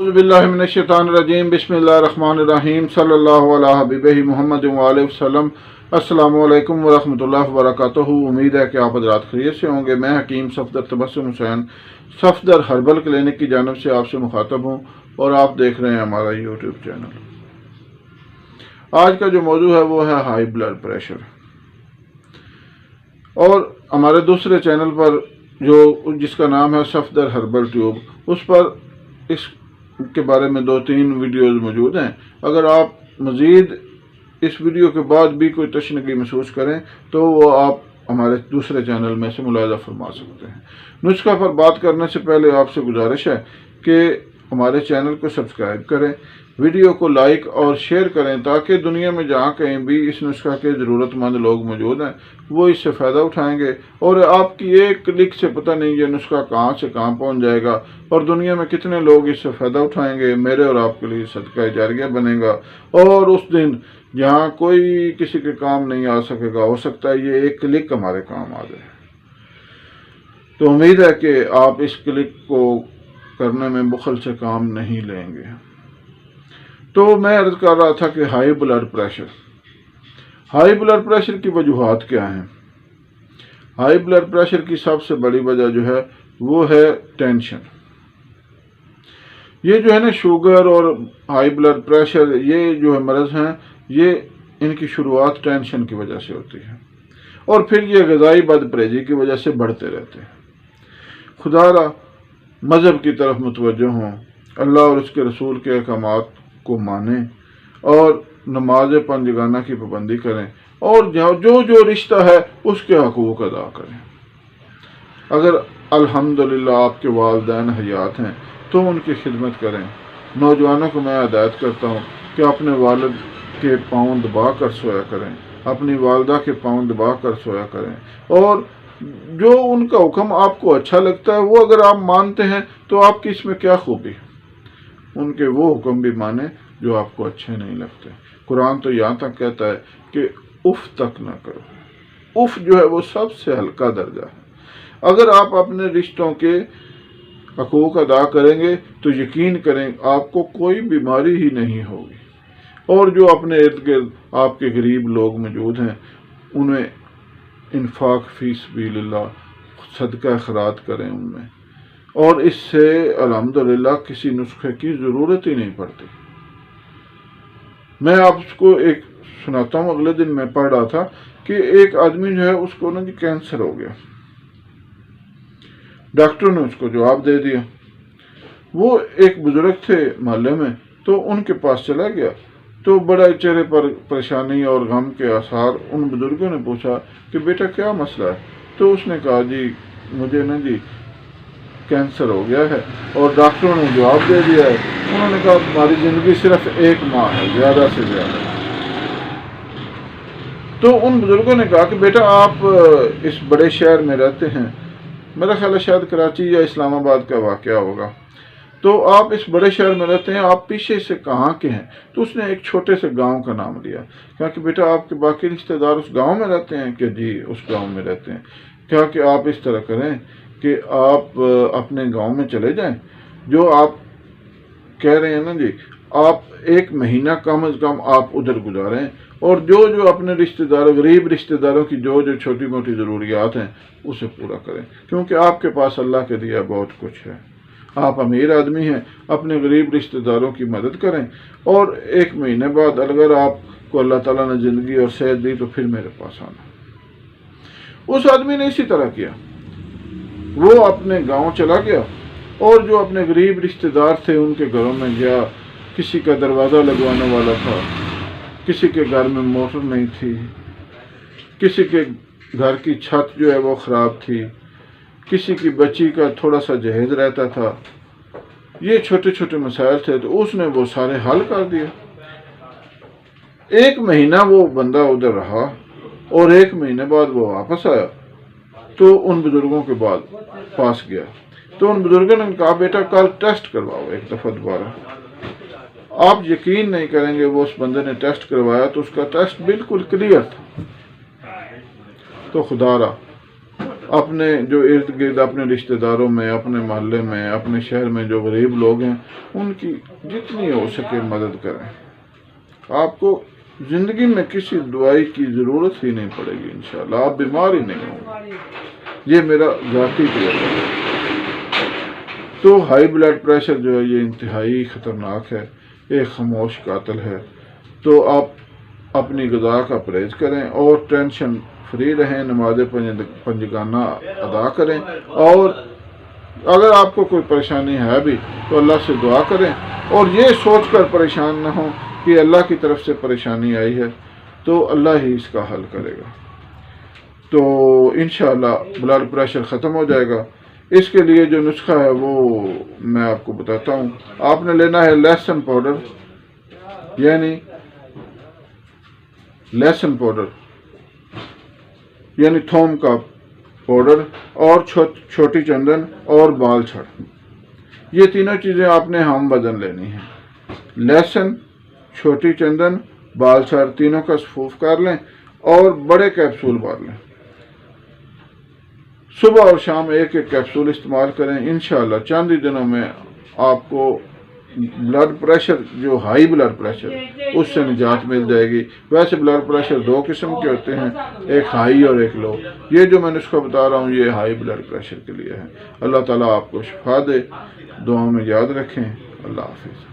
अऊज़ु बिल्लाहि मिनश्शैतानिर्रजीम बिस्मिल्लाहिर्रहमानिर्रहीम सल्लल्लाहु अला हबीबिही मुहम्मद व आलिहि वसल्लम। अस्सलामु अलैकुम व रहमतुल्लाहि व बरकातुहू। उम्मीद है कि आप हज़रात खैरियत से होंगे। मैं हकीम सफदर तबस्सुम हुसैन सफदर हर्बल क्लिनिक की जानिब से आपसे मुखातब हूँ और आप देख रहे हैं हमारा यूट्यूब चैनल। आज का जो मौजू है वो है हाई ब्लड प्रेशर, और हमारे दूसरे चैनल पर जो जिसका नाम है सफदर हर्बल ट्यूब, उस पर इसके बारे में 2-3 वीडियोज़ मौजूद हैं। अगर आप मज़ीद इस वीडियो के बाद भी कोई तशनगी महसूस करें तो वो आप हमारे दूसरे चैनल में से मुलाहिज़ा फरमा सकते हैं। नुस्खा पर बात करने से पहले आपसे गुजारिश है कि हमारे चैनल को सब्सक्राइब करें, वीडियो को लाइक और शेयर करें, ताकि दुनिया में जहाँ कहीं भी इस नुस्खा के ज़रूरतमंद लोग मौजूद हैं वो इससे फ़ायदा उठाएंगे। और आपकी एक क्लिक से पता नहीं ये नुस्खा कहाँ से कहाँ पहुँच जाएगा और दुनिया में कितने लोग इससे फ़ायदा उठाएंगे। मेरे और आपके लिए सदका जारिया बनेगा, और उस दिन जहाँ कोई किसी के काम नहीं आ सकेगा, हो सकता है ये एक क्लिक हमारे काम आ जाए। तो उम्मीद है कि आप इस क्लिक को करने में बुखल से काम नहीं लेंगे। तो मैं अर्ज़ कर रहा था कि हाई ब्लड प्रेशर की वजूहात क्या हैं। हाई ब्लड प्रेशर की सबसे बड़ी वजह जो है वो है टेंशन। ये जो है ना, शुगर और हाई ब्लड प्रेशर, ये जो है मर्ज़ हैं, ये इनकी शुरुआत टेंशन की वजह से होती है और फिर ये ग़िज़ाई बदपरहेज़ी की वजह से बढ़ते रहते हैं। खुदारा मज़हब की तरफ मुतवज्जो हों, अल्लाह और उसके रसूल के अहकामात को मानें और नमाज पंजगाना की पाबंदी करें, और जो रिश्ता है उसके हकूक़ अदा करें। अगर अल्हम्दुलिल्लाह आपके वालिदैन हयात हैं तो उनकी खिदमत करें। नौजवानों को मैं हिदायत करता हूँ कि अपने वालिद के पाँव दबा कर सोया करें, अपनी वालदा के पाँव दबा कर सोया करें, और जो उनका हुक्म आपको अच्छा लगता है वो अगर आप मानते हैं तो आपकी इसमें क्या खूबी। उनके वो हुक्म भी माने जो आपको अच्छे नहीं लगते। कुरान तो यहाँ तक कहता है कि उफ तक ना करो। उफ जो है वो सबसे हल्का दर्जा है। अगर आप अपने रिश्तों के हकूक़ अदा करेंगे तो यकीन करें आपको कोई बीमारी ही नहीं होगी। और जो अपने इर्द गिर्द आपके गरीब लोग मौजूद हैं उन्हें इन्फाक फी सबीलिल्लाह, सदका खैरात करें उनमें, और इससे अल्हम्दुलिल्लाह किसी नुस्खे की ज़रूरत ही नहीं पड़ती। मैं आपको एक सुनाता हूँ। अगले दिन मैं पढ़ रहा था कि एक आदमी जो है उसको ना जी कैंसर हो गया। डॉक्टर ने उसको जवाब दे दिया। वो एक बुजुर्ग थे मोहल्ले में, तो उनके पास चला गया तो बड़ा चेहरे पर परेशानी और गम के आसार। उन बुजुर्गों ने पूछा कि बेटा क्या मसला है। तो उसने कहा जी मुझे ना जी कैंसर हो गया है, और डॉक्टरों ने जवाब दे दिया है। उन्होंने कहा हमारी ज़िंदगी सिर्फ 1 माह है, ज़्यादा से ज़्यादा। तो उन बुजुर्गों ने कहा कि बेटा आप इस बड़े शहर में रहते हैं, मेरा ख्याल है शायद कराची या इस्लामाबाद का वाक़या होगा, तो आप इस बड़े शहर में रहते हैं, आप पीछे से कहाँ के हैं। तो उसने एक छोटे से गांव का नाम लिया। कहा कि बेटा आपके बाकी रिश्तेदार उस गांव में रहते हैं। कि जी उस गांव में रहते हैं। कहा कि आप इस तरह करें कि आप अपने गांव में चले जाएं, जो आप कह रहे हैं ना जी, आप 1 महीना कम अज़ कम आप उधर गुजारें, और जो अपने रिश्तेदारों, गरीब रिश्तेदारों की जो छोटी मोटी ज़रूरियात हैं उसे पूरा करें, क्योंकि आपके पास अल्लाह के दिया बहुत कुछ है। आप अमीर आदमी हैं, अपने गरीब रिश्तेदारों की मदद करें, और 1 महीने बाद अगर आपको अल्लाह ताला ने ज़िंदगी और सेहत दी तो फिर मेरे पास आना। उस आदमी ने इसी तरह किया। वो अपने गांव चला गया और जो अपने गरीब रिश्तेदार थे उनके घरों में गया। किसी का दरवाज़ा लगवाने वाला था, किसी के घर में मोटर नहीं थी, किसी के घर की छत जो है वो ख़राब थी, किसी की बच्ची का थोड़ा सा जहेज रहता था। ये छोटे छोटे मसाइल थे, तो उसने वो सारे हल कर दिए। 1 महीना वो बंदा उधर रहा और 1 महीने बाद वो वापस आया। तो उन बुजुर्गों के बाद पास गया, तो उन बुजुर्गों ने कहा बेटा कल टेस्ट करवाओ एक दफ़ा दोबारा। आप यकीन नहीं करेंगे, वो उस बंदे ने टेस्ट करवाया तो उसका टेस्ट बिल्कुल क्लियर था। तो खुदारा اپنے جو ارد گرد اپنے رشتہ داروں میں، اپنے محلے میں، اپنے شہر میں جو غریب لوگ ہیں ان کی جتنی ہو سکے مدد کریں۔ آپ کو زندگی میں کسی دعائی کی ضرورت ہی نہیں پڑے گی انشاءاللہ، آپ بیمار ہی نہیں ہوں گے، یہ میرا ذاتی تجربہ ہے۔ تو ہائی بلڈ پریشر جو ہے یہ انتہائی خطرناک ہے، ایک خاموش قاتل ہے۔ تو آپ اپنی غذا کا پرہیز کریں اور ٹینشن فری رہیں، نماز پنجگانہ ادا کریں، اور اگر آپ کو کوئی پریشانی ہے بھی تو اللہ سے دعا کریں، اور یہ سوچ کر پریشان نہ ہوں کہ اللہ کی طرف سے پریشانی آئی ہے تو اللہ ہی اس کا حل کرے گا۔ تو انشاءاللہ بلڈ پریشر ختم ہو جائے گا۔ اس کے لیے جو نسخہ ہے وہ میں آپ کو بتاتا ہوں۔ آپ نے لینا ہے لہسن پاؤڈر، یعنی لہسن پاؤڈر یعنی تھوم کا پاؤڈر، اور چھوٹی چندن اور بال چھڑ، یہ تینوں چیزیں آپ نے ہم وزن لینی ہیں۔ لہسن، چھوٹی چندن، بال چھڑ، تینوں کا صفوف کر لیں اور بڑے کیپسول بھر لیں۔ صبح اور شام ایک ایک کیپسول استعمال کریں، انشاءاللہ چند ہی دنوں میں آپ کو بلڈ پریشر جو ہائی بلڈ پریشر اس سے نجات مل جائے گی۔ ویسے بلڈ پریشر دو قسم کے ہوتے ہیں، ایک ہائی اور ایک لو۔ یہ جو میں نسخہ بتا رہا ہوں یہ ہائی بلڈ پریشر کے لیے ہے۔ اللہ تعالیٰ آپ کو شفا دے، دعاؤں میں یاد رکھیں۔ اللہ حافظ۔